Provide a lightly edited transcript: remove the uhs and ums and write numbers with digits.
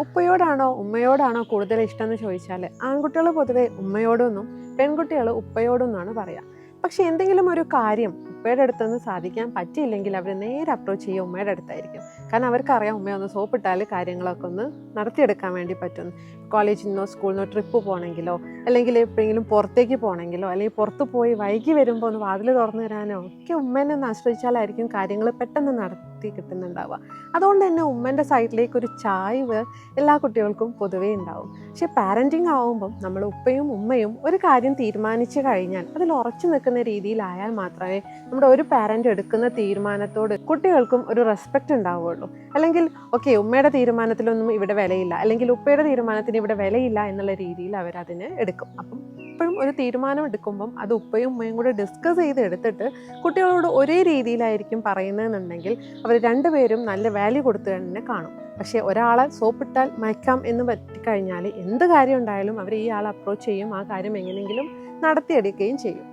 ഉപ്പയോടാണോ ഉമ്മയോടാണോ കൂടുതൽ ഇഷ്ടം എന്ന് ചോദിച്ചാൽ ആൺകുട്ടികൾ പൊതുവെ ഉമ്മയോടൊന്നും പെൺകുട്ടികൾ ഉപ്പയോടൊന്നാണ് പറയുക. പക്ഷെ എന്തെങ്കിലും ഒരു കാര്യം ഉപ്പയുടെ അടുത്തുനിന്ന് സാധിക്കാൻ പറ്റിയില്ലെങ്കിൽ അവർ നേരെ അപ്രോച്ച് ചെയ്യുക ഉമ്മയുടെ അടുത്തായിരിക്കും. കാരണം അവർക്കറിയാം ഉമ്മയൊന്ന് സോപ്പിട്ടാൽ കാര്യങ്ങളൊക്കെ ഒന്ന് നടത്തിയെടുക്കാൻ വേണ്ടി പറ്റുന്നു. കോളേജിൽ നിന്നോ സ്കൂളിൽ നിന്നോ ട്രിപ്പ് പോകണമെങ്കിലോ അല്ലെങ്കിൽ എപ്പോഴെങ്കിലും പുറത്തേക്ക് പോകണമെങ്കിലോ അല്ലെങ്കിൽ പുറത്ത് പോയി വൈകി വരുമ്പോൾ ഒന്ന് വാതിൽ തുറന്നു തരാനോ ഒക്കെ ഉമ്മേനെ ഒന്ന് ആശ്രയിച്ചാലായിരിക്കും കാര്യങ്ങൾ പെട്ടെന്ന് നടത്തി കിട്ടുന്നുണ്ടാവുക. അതുകൊണ്ട് തന്നെ ഉമ്മൻ്റെ സൈഡിലേക്ക് ഒരു ചായ്വ് എല്ലാ കുട്ടികൾക്കും പൊതുവേ ഉണ്ടാവും. പക്ഷെ പാരൻറ്റിങ് ആവുമ്പം നമ്മൾ ഉപ്പയും ഉമ്മയും ഒരു കാര്യം തീരുമാനിച്ചു കഴിഞ്ഞാൽ അതിൽ ഉറച്ചു നിൽക്കുന്ന രീതിയിലായാൽ മാത്രമേ നമ്മുടെ ഒരു പാരൻ്റ് എടുക്കുന്ന തീരുമാനത്തോട് കുട്ടികൾക്കും ഒരു റെസ്പെക്റ്റ് ഉണ്ടാവുകയുള്ളൂ. അല്ലെങ്കിൽ ഓക്കെ ഉമ്മയുടെ തീരുമാനത്തിലൊന്നും ഇവിടെ വിലയില്ല, അല്ലെങ്കിൽ ഉപ്പയുടെ തീരുമാനത്തിന് ഇവിടെ വിലയില്ല എന്നുള്ള രീതിയിൽ അവരതിനെ എടുക്കും. അപ്പം എപ്പോഴും ഒരു തീരുമാനം എടുക്കുമ്പം അത് ഉപ്പയും ഉമ്മയും കൂടെ ഡിസ്കസ് ചെയ്ത് എടുത്തിട്ട് കുട്ടികളോട് ഒരേ രീതിയിലായിരിക്കും പറയുന്നതെന്നുണ്ടെങ്കിൽ അവർ രണ്ടുപേരും നല്ല വാല്യൂ കൊടുത്ത് തന്നെ കാണും. പക്ഷേ ഒരാളെ സോപ്പിട്ടാൽ മയക്കാം എന്ന് പറ്റിക്കഴിഞ്ഞാൽ എന്ത് കാര്യം ഉണ്ടായാലും അവർ ഈ ആളെ അപ്രോച്ച് ചെയ്യും, ആ കാര്യം എങ്ങനെയെങ്കിലും നടത്തിയെടുക്കുകയും ചെയ്യും.